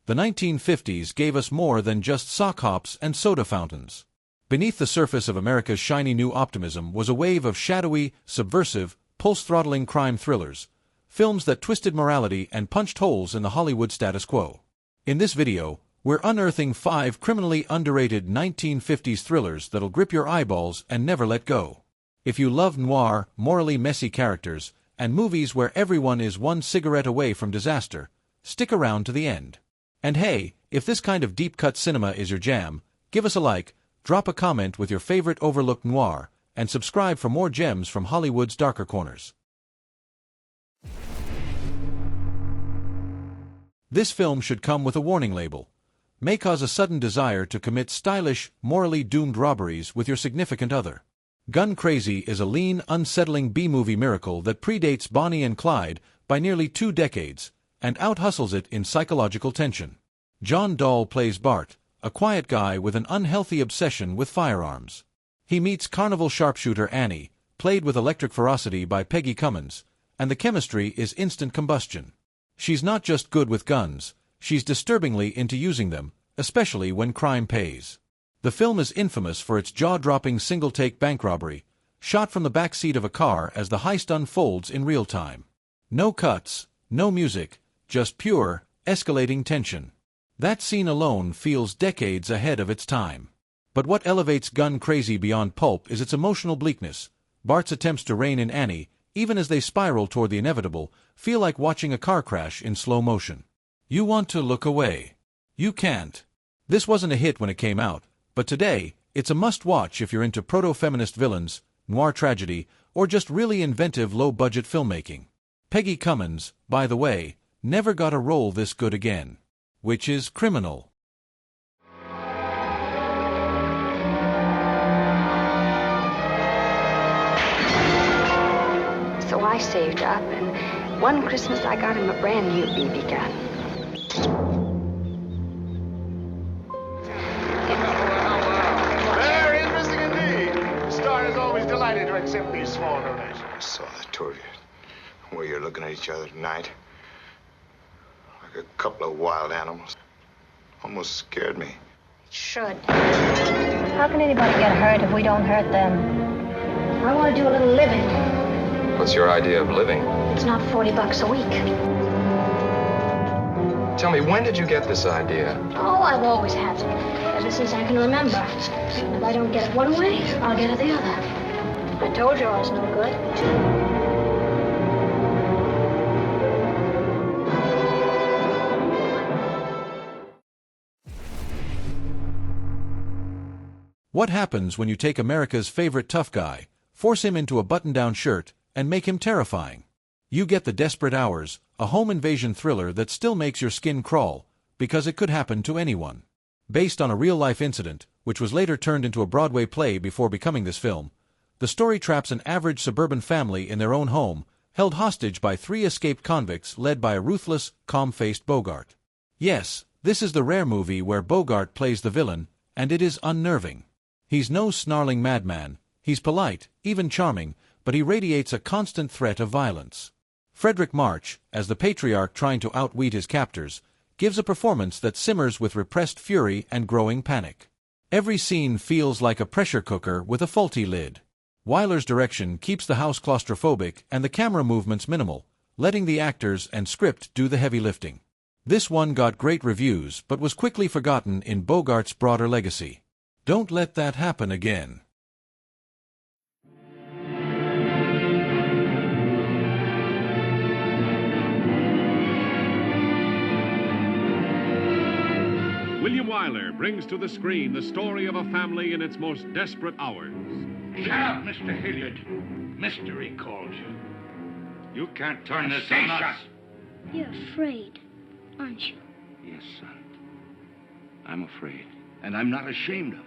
The 1950s gave us more than just sock hops and soda fountains. Beneath the surface of America's shiny new optimism was a wave of shadowy, subversive, pulse-throttling crime thrillers, films that twisted morality and punched holes in the Hollywood status quo. In this video, we're unearthing 5 criminally underrated 1950s thrillers that'll grip your eyeballs and never let go. If you love noir, morally messy characters, and movies where everyone is one cigarette away from disaster, stick around to the end. And hey, if this kind of deep-cut cinema is your jam, give us a like, drop a comment with your favorite overlooked noir, and subscribe for more gems from Hollywood's darker corners. This film should come with a warning label. May cause a sudden desire to commit stylish, morally doomed robberies with your significant other. Gun Crazy is a lean, unsettling B-movie miracle that predates Bonnie and Clyde by nearly 2 decades, and out-hustles it in psychological tension. John Dahl plays Bart, a quiet guy with an unhealthy obsession with firearms. He meets carnival sharpshooter Annie, played with electric ferocity by Peggy Cummins, and the chemistry is instant combustion. She's not just good with guns, she's disturbingly into using them, especially when crime pays. The film is infamous for its jaw-dropping single-take bank robbery, shot from the back seat of a car as the heist unfolds in real time. No cuts, no music, just pure, escalating tension. That scene alone feels decades ahead of its time. But what elevates Gun Crazy beyond pulp is its emotional bleakness. Bart's attempts to rein in Annie, even as they spiral toward the inevitable, feel like watching a car crash in slow motion. You want to look away. You can't. This wasn't a hit when it came out, but today, it's a must-watch if you're into proto-feminist villains, noir tragedy, or just really inventive low-budget filmmaking. Peggy Cummins, by the way, never got a role this good again. Which is criminal. So I saved up, and one Christmas I got him a brand new BB gun. Very interesting indeed. The Star is always delighted to accept these small donations. I saw that tour where you're looking at each other tonight. Like a couple of wild animals. Almost scared me. It should. How can anybody get hurt if we don't hurt them? I want to do a little living. What's your idea of living? It's not $40 a week. Tell me, when did you get this idea? Oh, I've always had it. Ever since I can remember. If I don't get it one way, I'll get it the other. I told you I was no good. What happens when you take America's favorite tough guy, force him into a button-down shirt, and make him terrifying? You get The Desperate Hours, a home invasion thriller that still makes your skin crawl, because it could happen to anyone. Based on a real-life incident, which was later turned into a Broadway play before becoming this film, the story traps an average suburban family in their own home, held hostage by 3 escaped convicts led by a ruthless, calm-faced Bogart. Yes, this is the rare movie where Bogart plays the villain, and it is unnerving. He's no snarling madman, he's polite, even charming, but he radiates a constant threat of violence. Frederick March, as the patriarch trying to outwit his captors, gives a performance that simmers with repressed fury and growing panic. Every scene feels like a pressure cooker with a faulty lid. Wyler's direction keeps the house claustrophobic and the camera movements minimal, letting the actors and script do the heavy lifting. This one got great reviews but was quickly forgotten in Bogart's broader legacy. Don't let that happen again. William Wyler brings to the screen the story of a family in its most desperate hours. Shut up, Mr. Hilliard. Mystery called you. You can't turn this on us. You're afraid, aren't you? Yes, son. I'm afraid. And I'm not ashamed of it.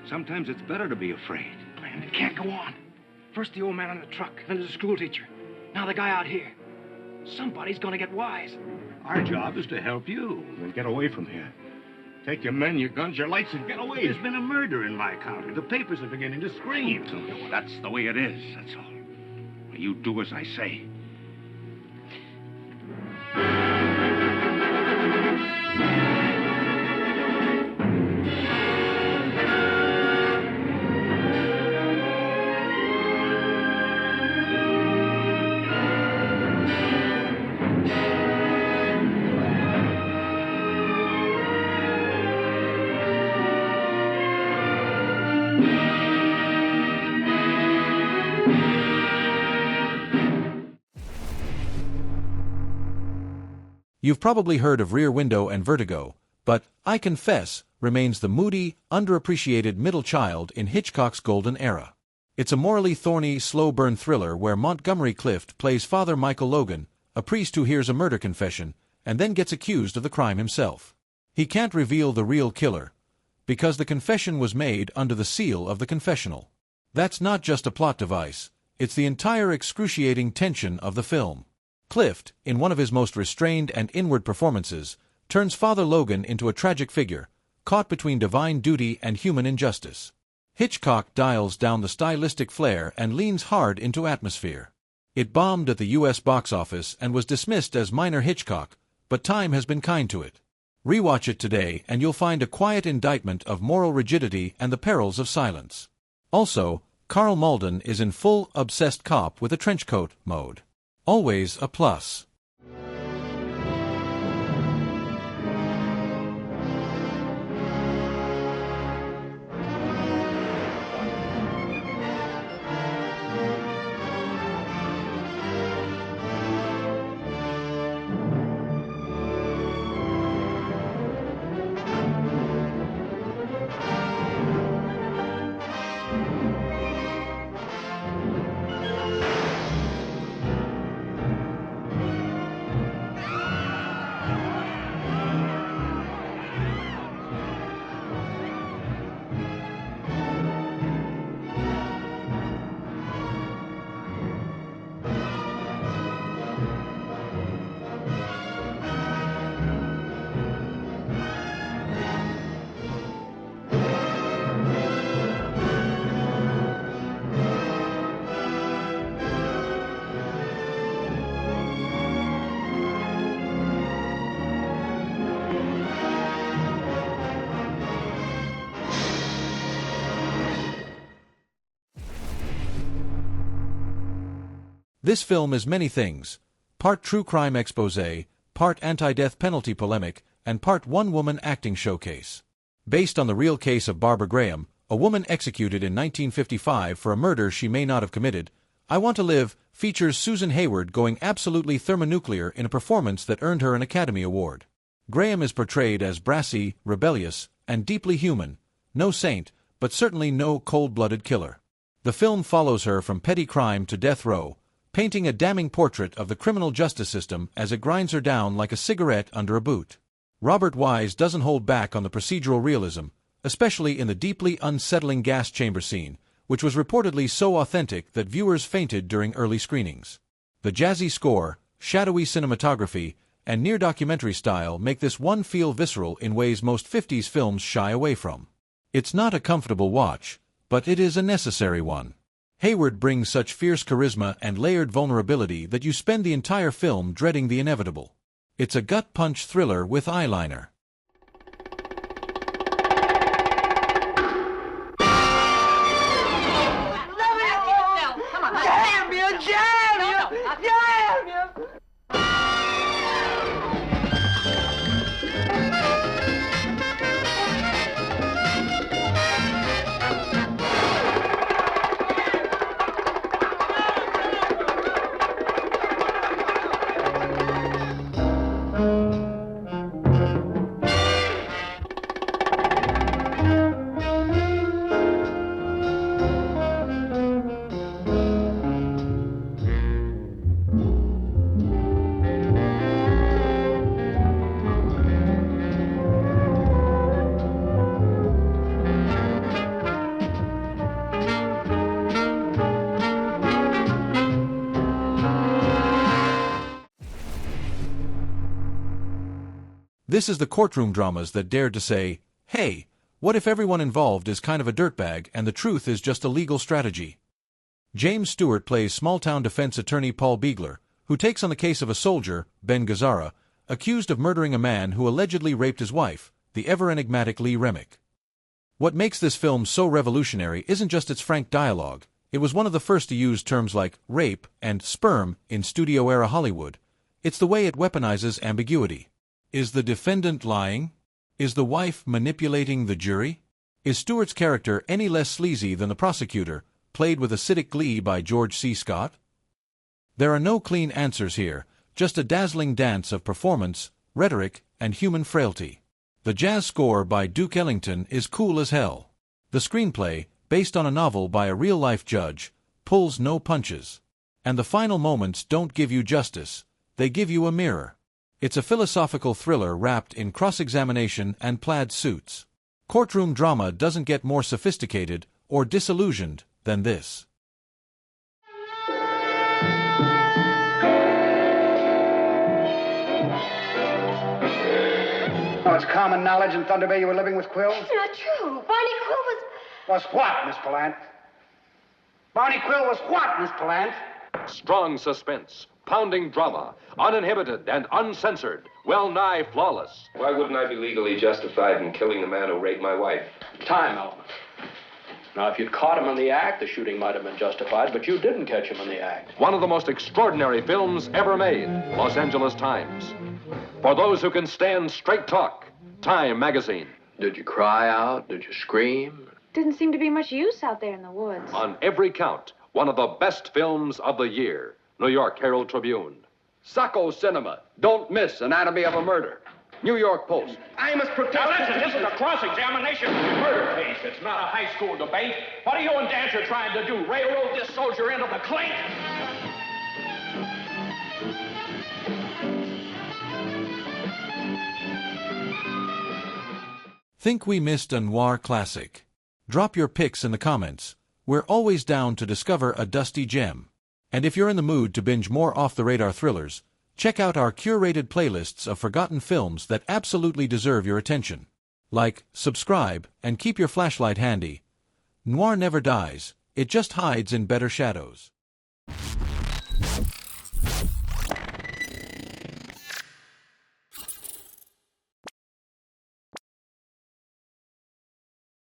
Sometimes it's better to be afraid. And it can't go on. First the old man on the truck, then the school teacher. Now the guy out here. Somebody's gonna get wise. Our job is to help you. Then get away from here. Take your men, your guns, your lights, and get away. There's been a murder in my county. The papers are beginning to scream. That's the way it is, that's all. You do as I say. You've probably heard of Rear Window and Vertigo, but, I confess, remains the moody, underappreciated middle child in Hitchcock's golden era. It's a morally thorny, slow-burn thriller where Montgomery Clift plays Father Michael Logan, a priest who hears a murder confession, and then gets accused of the crime himself. He can't reveal the real killer, because the confession was made under the seal of the confessional. That's not just a plot device, it's the entire excruciating tension of the film. Clift, in one of his most restrained and inward performances, turns Father Logan into a tragic figure, caught between divine duty and human injustice. Hitchcock dials down the stylistic flair and leans hard into atmosphere. It bombed at the U.S. box office and was dismissed as minor Hitchcock, but time has been kind to it. Rewatch it today and you'll find a quiet indictment of moral rigidity and the perils of silence. Also, Karl Malden is in full obsessed cop with a trenchcoat mode. Always a plus. This film is many things, part true crime exposé, part anti-death penalty polemic, and part one-woman acting showcase. Based on the real case of Barbara Graham, a woman executed in 1955 for a murder she may not have committed, I Want to Live features Susan Hayward going absolutely thermonuclear in a performance that earned her an Academy Award. Graham is portrayed as brassy, rebellious, and deeply human, no saint, but certainly no cold-blooded killer. The film follows her from petty crime to death row, painting a damning portrait of the criminal justice system as it grinds her down like a cigarette under a boot. Robert Wise doesn't hold back on the procedural realism, especially in the deeply unsettling gas chamber scene, which was reportedly so authentic that viewers fainted during early screenings. The jazzy score, shadowy cinematography, and near-documentary style make this one feel visceral in ways most 50s films shy away from. It's not a comfortable watch, but it is a necessary one. Hayward brings such fierce charisma and layered vulnerability that you spend the entire film dreading the inevitable. It's a gut-punch thriller with eyeliner. This is the courtroom dramas that dared to say, hey, what if everyone involved is kind of a dirtbag and the truth is just a legal strategy? James Stewart plays small-town defense attorney Paul Beegler, who takes on the case of a soldier, Ben Gazzara, accused of murdering a man who allegedly raped his wife, the ever-enigmatic Lee Remick. What makes this film so revolutionary isn't just its frank dialogue. It was one of the first to use terms like rape and sperm in studio-era Hollywood. It's the way it weaponizes ambiguity. Is the defendant lying? Is the wife manipulating the jury? Is Stewart's character any less sleazy than the prosecutor, played with acidic glee by George C. Scott? There are no clean answers here, just a dazzling dance of performance, rhetoric, and human frailty. The jazz score by Duke Ellington is cool as hell. The screenplay, based on a novel by a real-life judge, pulls no punches. And the final moments don't give you justice, they give you a mirror. It's a philosophical thriller wrapped in cross-examination and plaid suits. Courtroom drama doesn't get more sophisticated or disillusioned than this. Oh, it's common knowledge in Thunder Bay you were living with Quill? It's not true. Barney Quill was... Was what, Miss Pallant? Barney Quill was what, Miss Pallant? Strong suspense, pounding drama, uninhibited and uncensored, well-nigh flawless. Why wouldn't I be legally justified in killing the man who raped my wife? Time element. Now, if you'd caught him in the act, the shooting might have been justified, but you didn't catch him in the act. One of the most extraordinary films ever made, Los Angeles Times. For those who can stand straight talk, Time magazine. Did you cry out? Did you scream? Didn't seem to be much use out there in the woods. On every count, one of the best films of the year. New York Herald Tribune. Sacco Cinema. Don't miss Anatomy of a Murder. New York Post. I must protest. Now listen, this is a cross-examination murder case. It's not a high school debate. What are you and Dancer trying to do? Railroad this soldier into the clink? Think we missed a noir classic? Drop your picks in the comments. We're always down to discover a dusty gem. And if you're in the mood to binge more off-the-radar thrillers, check out our curated playlists of forgotten films that absolutely deserve your attention. Like, subscribe, and keep your flashlight handy. Noir never dies, it just hides in better shadows.